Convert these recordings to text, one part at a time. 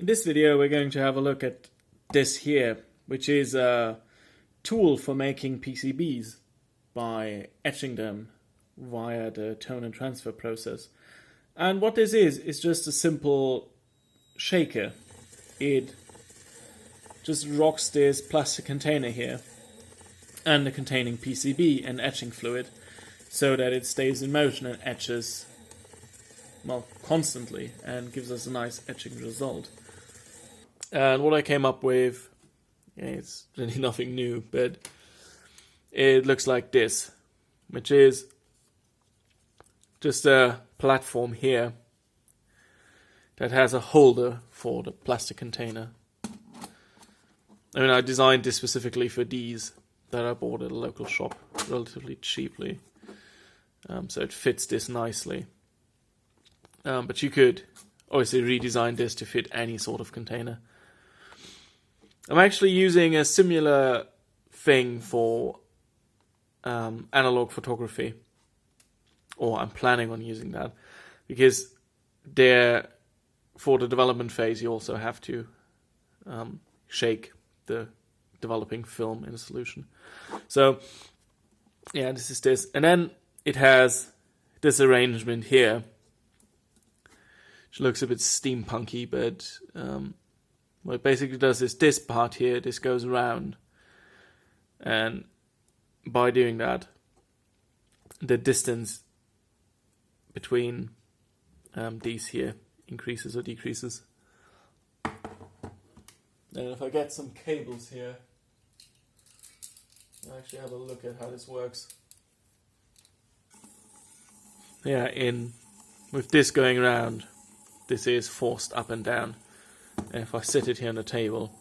In this video we're going to have a look at this here, which is a tool for making PCBs by etching them via the tone and transfer process. And what this is just a simple shaker. It just rocks this plastic container here and the containing PCB and etching fluid so that it stays in motion and etches, well, constantly, and gives us a nice etching result. And what I came up with, it's really nothing new, but it looks like this, which is just a platform here that has a holder for the plastic container. I mean, I designed this specifically for these that I bought at a local shop relatively cheaply. So it fits this nicely. But you could obviously redesign this to fit any sort of container. I'm actually using a similar thing for analog photography, or I'm planning on using that, because for the development phase you also have to shake the developing film in a solution. So yeah, this is this, and then it has this arrangement here, which looks a bit steampunky, but what it basically does is this part here, this goes around, and by doing that, the distance between these here increases or decreases. And if I get some cables here, I'll actually have a look at how this works. Yeah, with this going around, this is forced up and down. And if I sit it here on the table,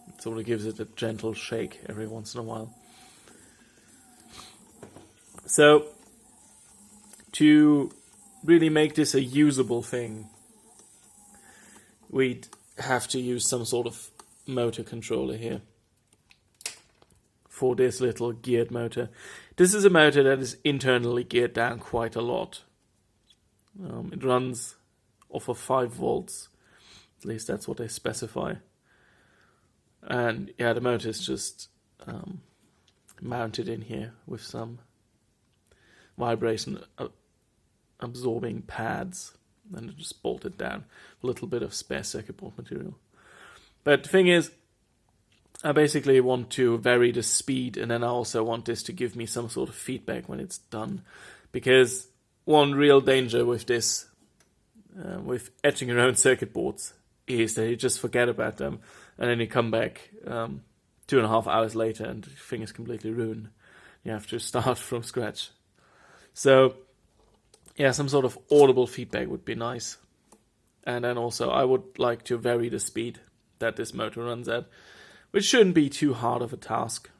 it sort of gives it a gentle shake every once in a while. So, to really make this a usable thing, we'd have to use some sort of motor controller here for this little geared motor. This is a motor that is internally geared down quite a lot. It runs off of 5 volts. At least that's what they specify. And yeah, the motor is just mounted in here with some vibration absorbing pads, and just bolted down. A little bit of spare circuit board material. But the thing is, I basically want to vary the speed, and then I also want this to give me some sort of feedback when it's done. Because one real danger with this, with etching around circuit boards, is that you just forget about them, and then you come back 2.5 hours later and your thing is completely ruined. You have to start from scratch. So yeah, some sort of audible feedback would be nice. And then also I would like to vary the speed that this motor runs at, which shouldn't be too hard of a task.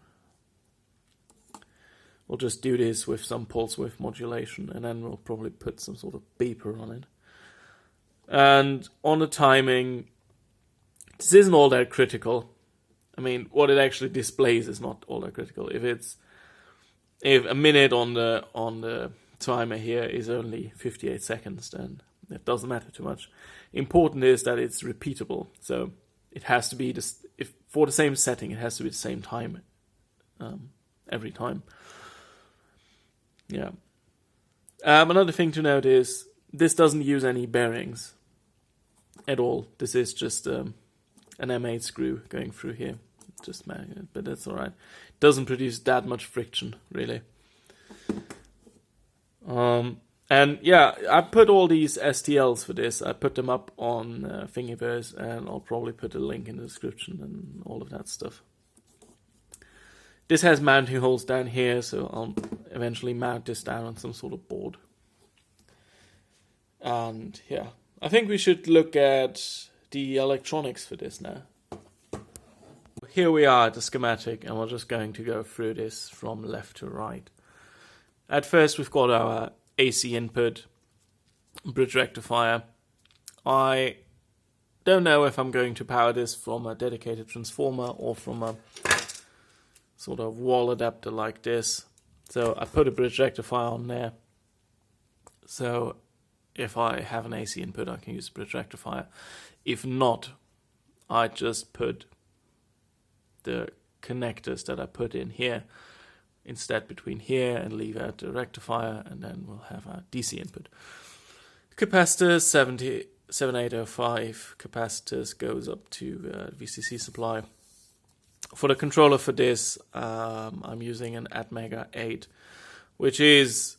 We'll just do this with some pulse width modulation, and then we'll probably put some sort of beeper on it. And on the timing, this isn't all that critical. I mean, what it actually displays is not all that critical. If a minute on the timer here is only 58 seconds, then it doesn't matter too much. Important is that it's repeatable. So it has to be for the same setting, it has to be the same time every time. Yeah. Another thing to note is this doesn't use any bearings at all. This is just an M8 screw going through here, just magnet, but that's all right. It doesn't produce that much friction, really. And yeah, I put all these STLs for this. I put them up on Thingiverse, and I'll probably put a link in the description and all of that stuff. This has mounting holes down here, so I'll eventually mount this down on some sort of board. And yeah, I think we should look at the electronics for this now. Here we are at the schematic, and we're just going to go through this from left to right. At first we've got our AC input, bridge rectifier. I don't know if I'm going to power this from a dedicated transformer or from a sort of wall adapter like this. So I put a bridge rectifier on there. So if I have an AC input, I can use a bridge rectifier. If not, I just put the connectors that I put in here instead between here and leave out the rectifier, and then we'll have our DC input. Capacitor 7805 capacitors goes up to VCC supply. For the controller for this, I'm using an Atmega 8, which is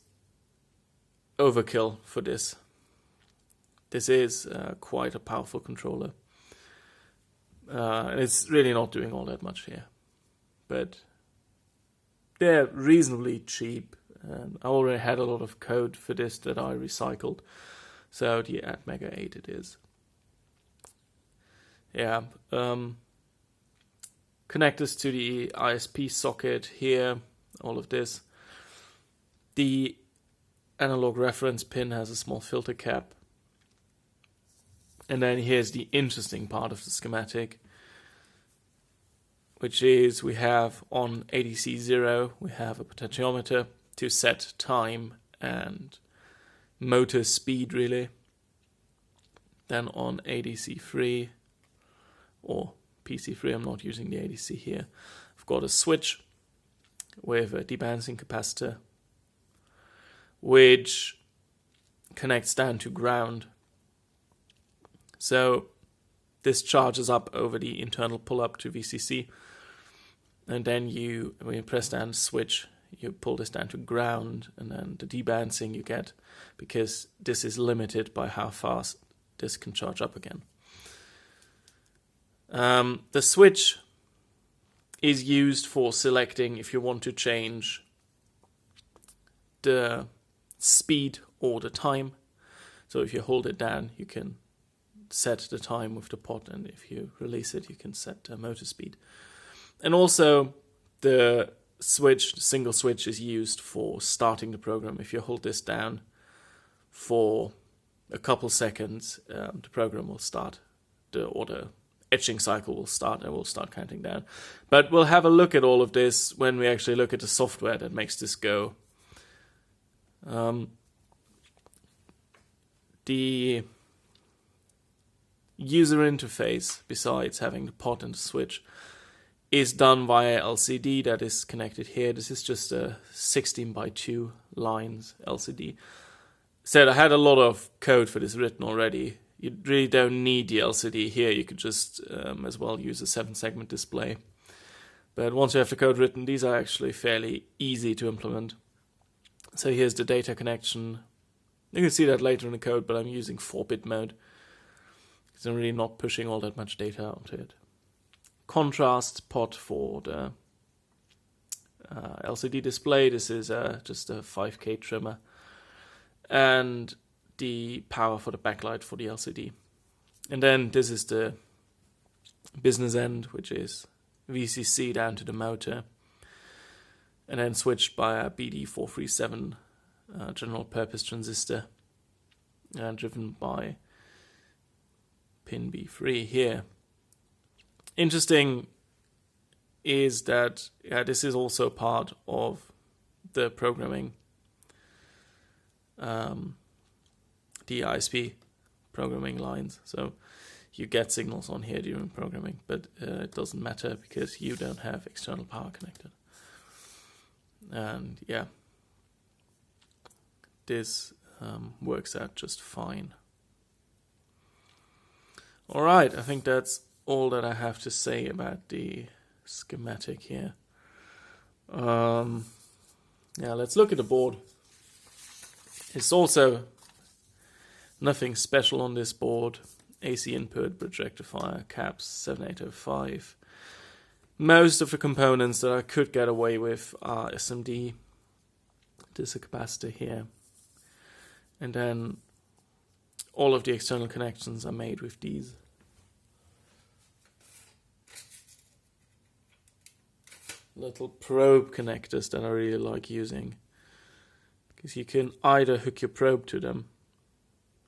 overkill for this. This is quite a powerful controller. And it's really not doing all that much here. But they're reasonably cheap. And I already had a lot of code for this that I recycled. So the Atmega 8 it is. Yeah. Connectors to the ISP socket here. All of this. The analog reference pin has a small filter cap. And then here's the interesting part of the schematic, which is we have on ADC 0, we have a potentiometer to set time and motor speed really. Then on ADC 3 or PC 3, I'm not using the ADC here, I've got a switch with a debalancing capacitor which connects down to ground. So this charges up over the internal pull-up to VCC, and then when you press down the switch, you pull this down to ground, and then the debalancing you get, because this is limited by how fast this can charge up again. The switch is used for selecting if you want to change the speed or the time. So if you hold it down, you can set the time with the pot, and if you release it, you can set the motor speed. And also the single switch is used for starting the program. If you hold this down for a couple seconds, the program will start, or the etching cycle will start, and we'll start counting down. But we'll have a look at all of this when we actually look at the software that makes this go. The user interface, besides having the pot and the switch, is done via LCD that is connected here. This is just a 16:2 lines LCD. Said I had a lot of code for this written already. You really don't need the LCD here. You could just as well use a 7-segment display. But once you have the code written, these are actually fairly easy to implement. So here's the data connection. You can see that later in the code, but I'm using 4-bit mode. I'm really not pushing all that much data onto it. Contrast pot for the LCD display. This is just a 5K trimmer. And the power for the backlight for the LCD. And then this is the business end, which is VCC down to the motor. And then switched by a BD437 general purpose transistor. Driven by pin B3 here. Interesting is that this is also part of the programming, the ISP programming lines. So you get signals on here during programming, but it doesn't matter because you don't have external power connected. And yeah, this works out just fine. All right, I think that's all that I have to say about the schematic here. Let's look at the board. It's also nothing special on this board. AC input, bridge rectifier, caps, 7805. Most of the components that I could get away with are SMD. There's a capacitor here. And then all of the external connections are made with these little probe connectors that I really like using, because you can either hook your probe to them,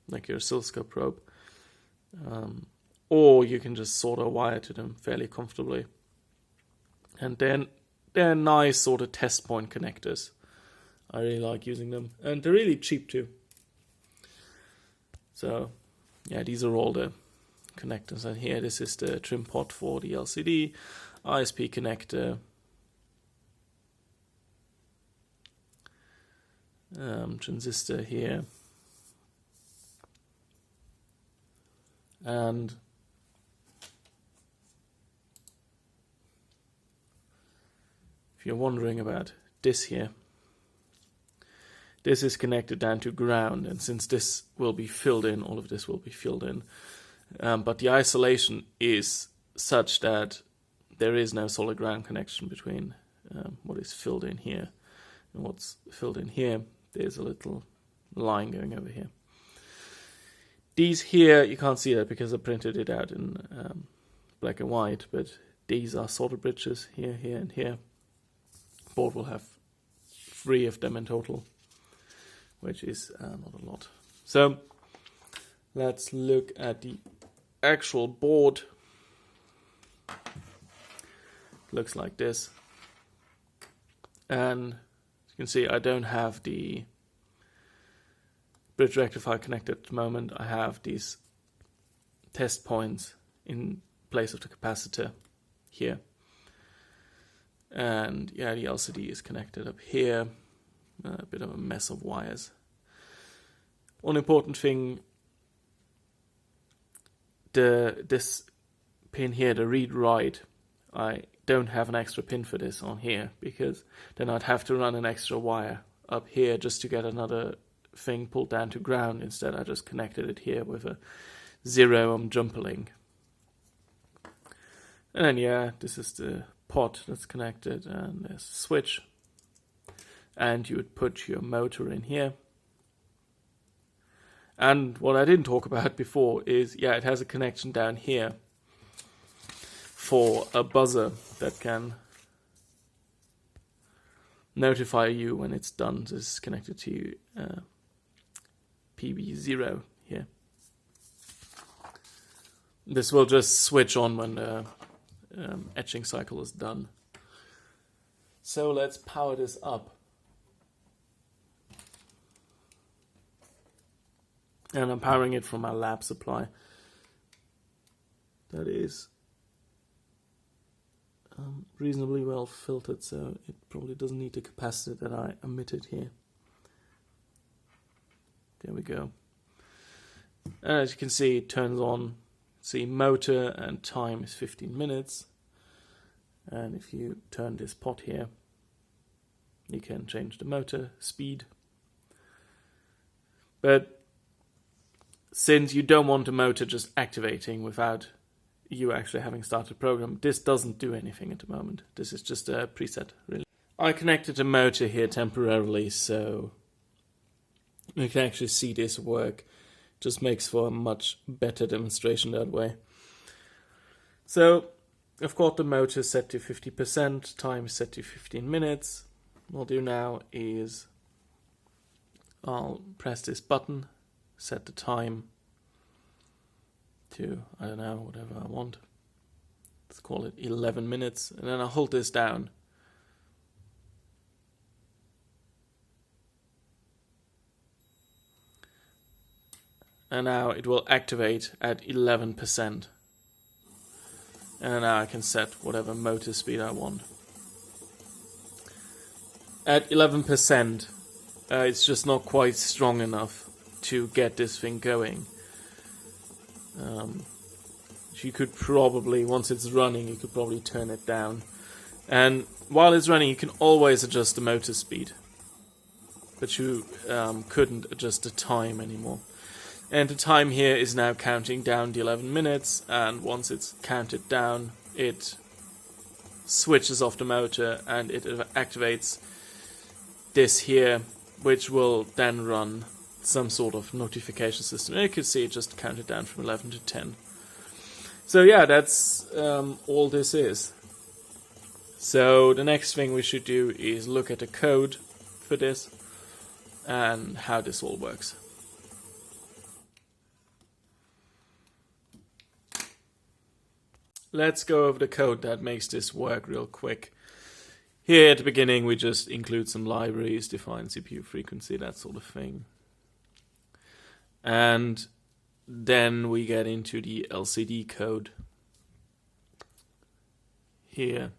like your oscilloscope probe, or you can just solder a wire to them fairly comfortably. And then they're nice sort of test point connectors. I really like using them, and they're really cheap too. So yeah, these are all the connectors on here. This is the trim pot for the LCD, ISP connector, transistor here, and if you're wondering about this here, this is connected down to ground, and since this will be filled in, all of this will be filled in. But the isolation is such that there is no solid ground connection between what is filled in here and what's filled in here. There's a little line going over here. These here, you can't see that because I printed it out in black and white, but these are solder bridges here, here, and here. Board will have 3 of them in total, which is not a lot. So let's look at the actual board. Looks like this, and as you can see, I don't have the bridge rectifier connected at the moment. I have these test points in place of the capacitor here, and yeah, the LCD is connected up here. A bit of a mess of wires. One important thing, this pin here, the read-write, I don't have an extra pin for this on here, because then I'd have to run an extra wire up here just to get another thing pulled down to ground. Instead, I just connected it here with a 0-ohm jumper link. And then yeah, this is the pot that's connected, and there's a switch. And you would put your motor in here. And what I didn't talk about before is, yeah, it has a connection down here for a buzzer that can notify you when it's done. This is connected to PB0 here. This will just switch on when the etching cycle is done. So let's power this up. And I'm powering it from my lab supply. That is reasonably well filtered, so it probably doesn't need the capacitor that I omitted here. There we go. And as you can see, it turns on. See, motor and time is 15 minutes. And if you turn this pot here, you can change the motor speed. But since you don't want the motor just activating without you actually having started the program, this doesn't do anything at the moment. This is just a preset, really. I connected a motor here temporarily, so you can actually see this work. Just makes for a much better demonstration that way. So I've got the motor set to 50%, time set to 15 minutes. What I'll do now is I'll press this button, set the time to, I don't know, whatever I want. Let's call it 11 minutes, and then I'll hold this down. And now it will activate at 11%. And now I can set whatever motor speed I want. At 11%, it's just not quite strong enough to get this thing going. You could probably, once it's running, you could probably turn it down. And while it's running, you can always adjust the motor speed. But you couldn't adjust the time anymore. And the time here is now counting down the 11 minutes, and once it's counted down, it switches off the motor and it activates this here, which will then run some sort of notification system. And you can see it just counted down from 11 to 10. So yeah, that's all this is. So the next thing we should do is look at the code for this and how this all works. Let's go over the code that makes this work real quick. Here at the beginning we just include some libraries, define CPU frequency, that sort of thing. And then we get into the LCD code here.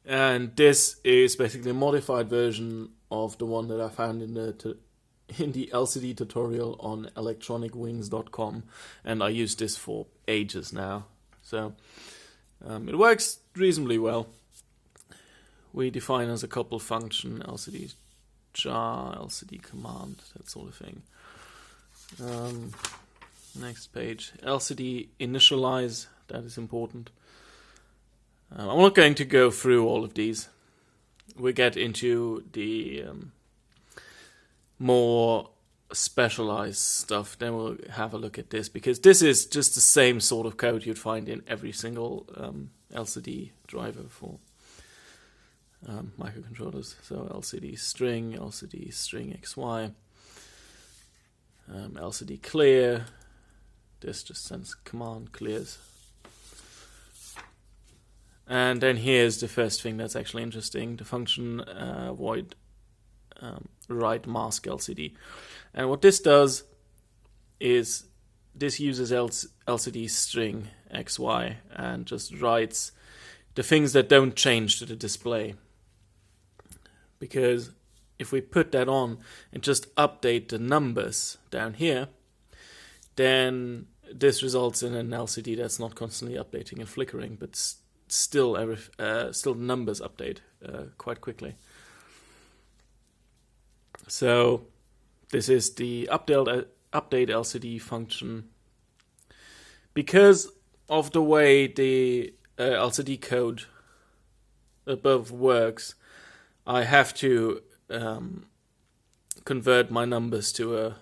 And this is basically a modified version of the one that I found in the LCD tutorial on electronicwings.com, and I use this for ages now. So it works reasonably well. We define as a couple function, LCD jar, LCD command, that sort of thing. Next page, LCD initialize, that is important. I'm not going to go through all of these. We get into the more specialized stuff, then we'll have a look at this, because this is just the same sort of code you'd find in every single LCD driver for microcontrollers. So LCD string XY, LCD clear, this just sends command clears. And then here's the first thing that's actually interesting, the function void write mask LCD. And what this does is this uses LCD string XY and just writes the things that don't change to the display. Because if we put that on and just update the numbers down here, then this results in an LCD that's not constantly updating and flickering, but still numbers update quite quickly. So this is the update LCD function. Because of the way the LCD code above works, I have to convert my numbers to a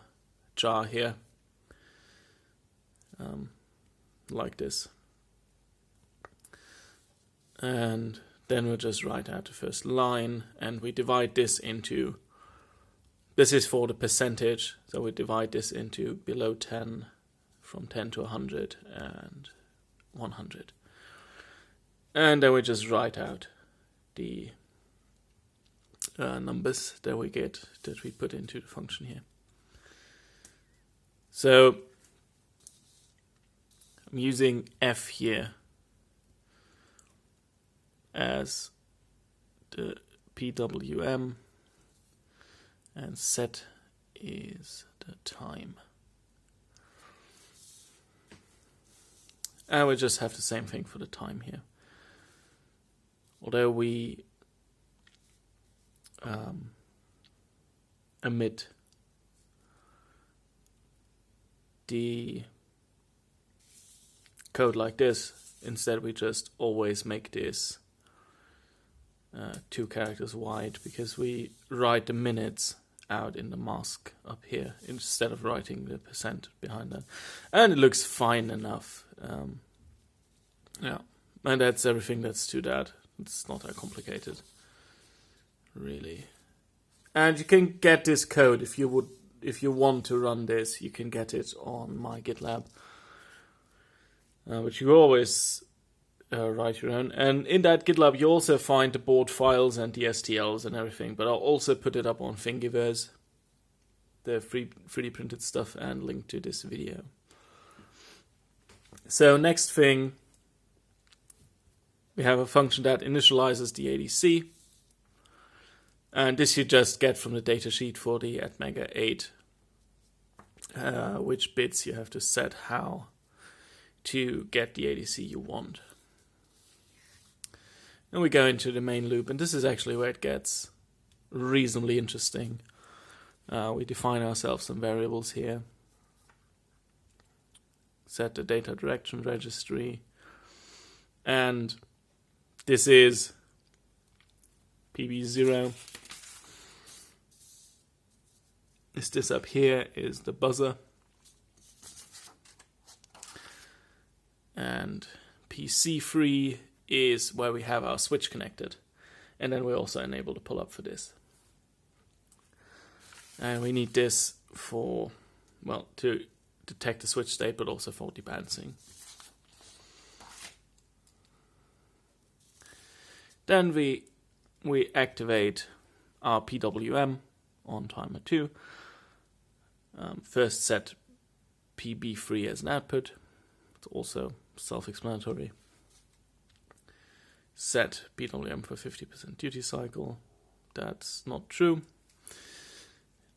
jar here, like this. And then we'll just write out the first line, and we divide this into, this is for the percentage, so we divide this into below 10, from 10 to 100 and 100. And then we just write out the numbers that we get, that we put into the function here. So I'm using F here as the PWM, and set is the time. And we just have the same thing for the time here. Although we omit the code like this, instead we just always make this 2 characters wide, because we write the minutes out in the mask up here instead of writing the percent behind that, and it looks fine enough. Yeah, and that's everything that's to that. It's not that complicated, really. And you can get this code if you want to run this. You can get it on my Gitlab, but you always write your own. And in that Gitlab, you also find the board files and the STLs and everything. But I'll also put it up on Thingiverse, the 3D printed stuff, and link to this video. So next thing, we have a function that initializes the ADC. And this you just get from the datasheet for the Atmega 8, which bits you have to set how to get the ADC you want. And we go into the main loop, and this is actually where it gets reasonably interesting. We define ourselves some variables here. Set the data direction registry. And this is PB0. This up here is the buzzer. And PC3 is where we have our switch connected. And then we also enable the pull-up for this. And we need this for, well, to detect the switch state, but also for debalancing. Then we activate our PWM on timer 2. First set PB3 as an output. It's also self-explanatory. Set PWM for 50% duty cycle. That's not true.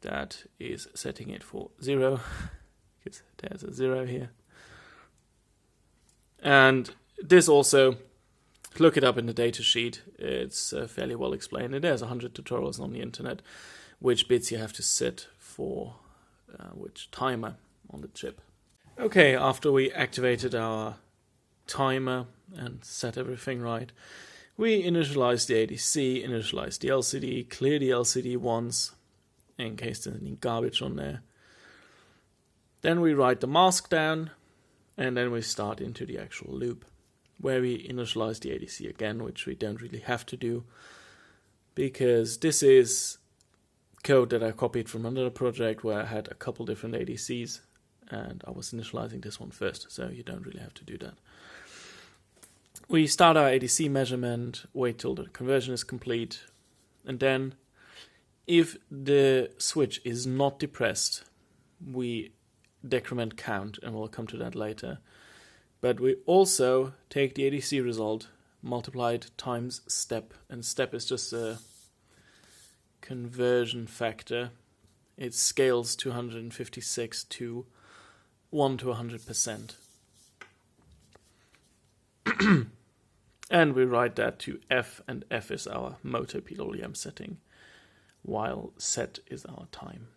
That is setting it for 0, because there's a 0 here. And this also, look it up in the datasheet, it's fairly well explained. And there's 100 tutorials on the internet, which bits you have to set for which timer on the chip. Okay, after we activated our timer and set everything right, we initialize the ADC, initialize the LCD, clear the LCD once, in case there's any garbage on there. Then we write the mask down, and then we start into the actual loop, where we initialize the ADC again, which we don't really have to do, because this is code that I copied from another project where I had a couple different ADCs, and I was initializing this one first, so you don't really have to do that. We start our ADC measurement, wait till the conversion is complete, and then if the switch is not depressed, we decrement count, and we'll come to that later. But we also take the ADC result, multiply it times step, and step is just a conversion factor. It scales 256 to 1 to 100%. And we write that to F, and F is our motor PWM setting, while set is our time.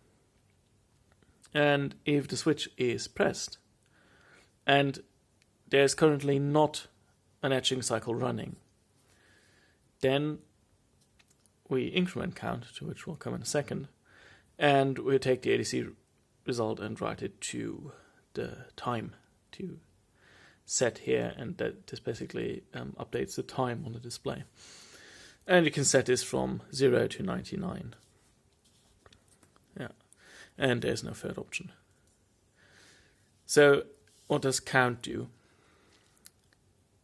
And if the switch is pressed, and there's currently not an etching cycle running, then we increment count, to which we'll come in a second, and we take the ADC result and write it to the time to set here, and that this basically updates the time on the display. And you can set this from 0 to 99. Yeah, and there's no third option. So what does count do?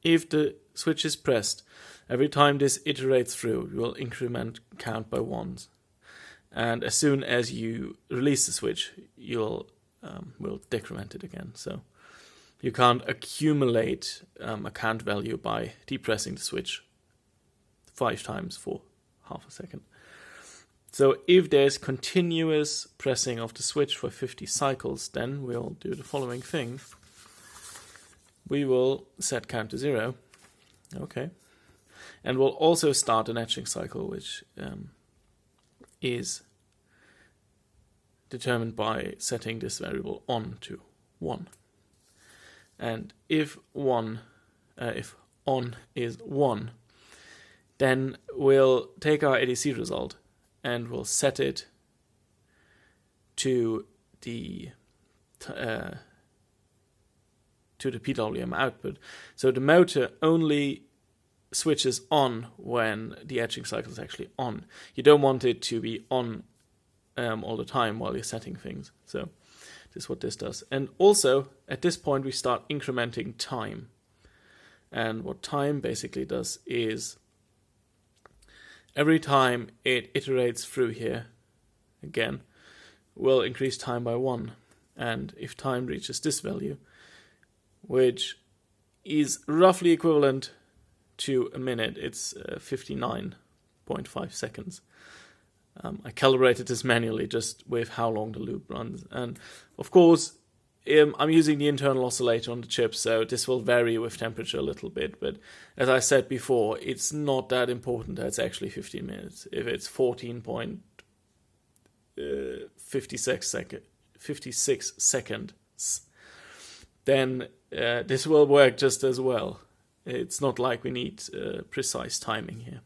If the switch is pressed, every time this iterates through, you will increment count by 1s. And as soon as you release the switch, you'll will decrement it again. So you can't accumulate a count value by depressing the switch 5 times for half a second. So if there's continuous pressing of the switch for 50 cycles, then we'll do the following thing. We will set count to 0. Okay. And we'll also start an etching cycle, which is determined by setting this variable on to 1. And if on is 1, then we'll take our ADC result and we'll set it to the PWM output. So the motor only switches on when the etching cycle is actually on. You don't want it to be on all the time while you're setting things. So this is what this does. And also, at this point, we start incrementing time. And what time basically does is every time it iterates through here, again, we'll increase time by 1. And if time reaches this value, which is roughly equivalent to a minute, it's 59.5 seconds. I calibrated this manually just with how long the loop runs. And of course, I'm using the internal oscillator on the chip, so this will vary with temperature a little bit. But as I said before, it's not that important that it's actually 15 minutes. If it's 56 seconds, then this will work just as well. It's not like we need precise timing here.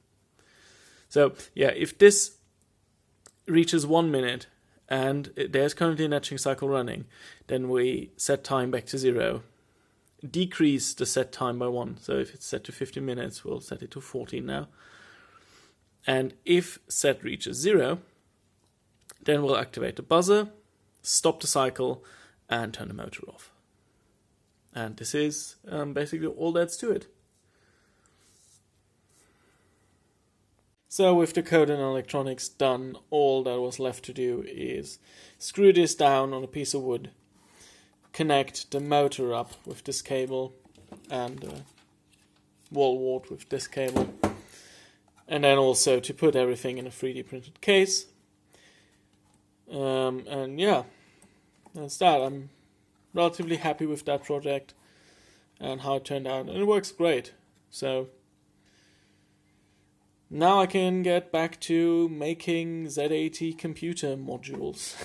So yeah, if this reaches 1 minute and there's currently an etching cycle running, then we set time back to 0, decrease the set time by 1. So if it's set to 50 minutes, we'll set it to 14 now. And if set reaches 0, then we'll activate the buzzer, stop the cycle, and turn the motor off. And this is basically all that's to it. So with the code and electronics done, all that was left to do is screw this down on a piece of wood, connect the motor up with this cable and wall wart with this cable, and then also to put everything in a 3D printed case. And yeah, that's that. I'm relatively happy with that project and how it turned out, and it works great. So now I can get back to making Z80 computer modules.